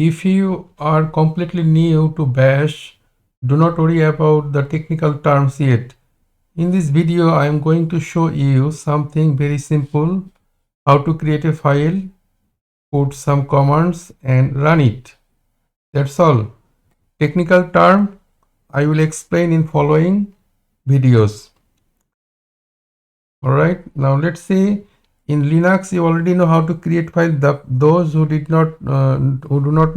If you are completely new to Bash, do not worry about the technical terms yet. In this video, I am going to show you something very simple, how to create a file, put some commands and run it. That's all. Technical term I will explain in following videos. Alright, now let's say in Linux you already know how to create file. Those who do not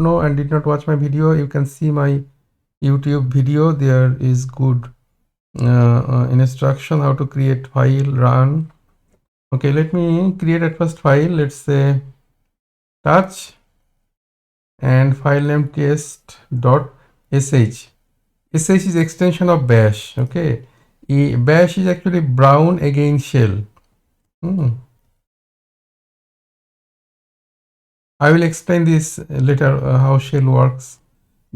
know and did not watch my video, you can see my YouTube video. There is good instruction how to create file, run. Okay, let me create at first file. Let's say touch and file name test.sh. sh is extension of bash. Okay, bash is actually brown again shell. I will explain this later how shell works.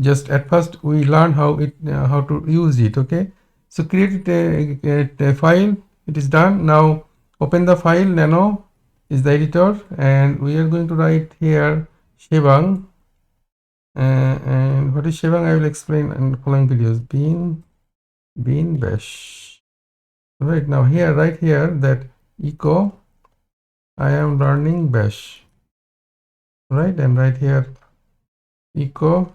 Just at first we learn how to use it. Okay, so create a file. It is done. Now open the file. Nano is the editor, and we are going to write here shebang. And what is shebang? I will explain in the following videos. Bin bash. Right now here, right here, that echo I am learning bash. Right, and right here echo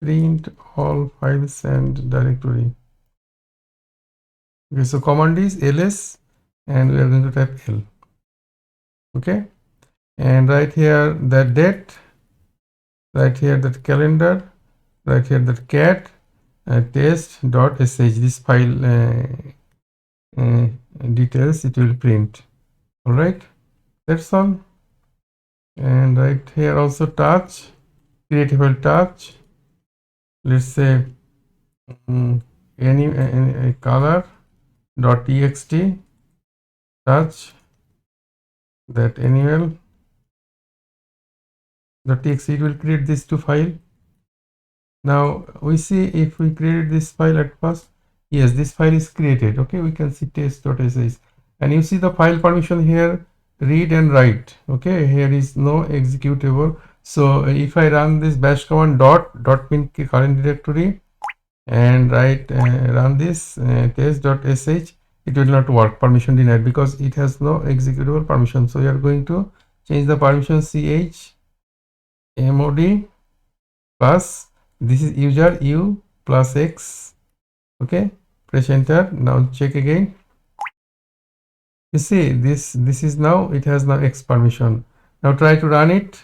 print all files and directory. Okay, so command is ls and we are going to type l. Okay, and right here the date, right here that calendar, right here that cat test.sh. This file details it will print. All right, that's all. And right here also touch, create a file touch. Let's say any color .txt touch that annual .txt. It will create these two files. Now we see if we create this file at first. Yes, this file is created. Okay, we can see test.sh, and you see the file permission here, read and write. Okay, here is no executable. So if I run this bash command dot mean current directory and run this test.sh, it will not work, permission denied, because it has no executable permission. So we are going to change the permission chmod plus this is user u plus x. Okay, press enter. Now check again. You see this is now, it has now x permission. Now try to run it.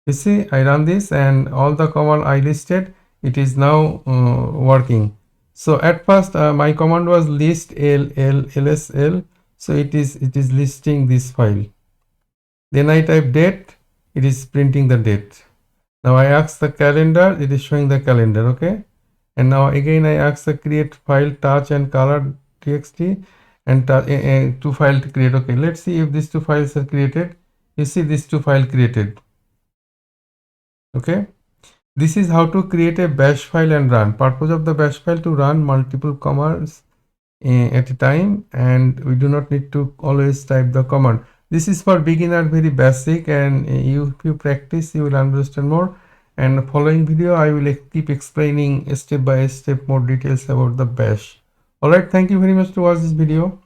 You see I run this and all the command I listed, it is now working. So at first my command was list lsl, so it is listing this file. Then I type date, it is printing the date. Now I ask the calendar, it is showing the calendar. Okay, and now again I ask the create file touch and color txt and two file to create. Okay, let's see if these two files are created. You see these two files created. Okay, this is how to create a bash file and run. Purpose of the bash file to run multiple commands at a time, and we do not need to always type the command. This is for beginner, very basic, and if you practice you will understand more. And following video I will keep explaining step by step more details about the bash. Alright, thank you very much to watch this video.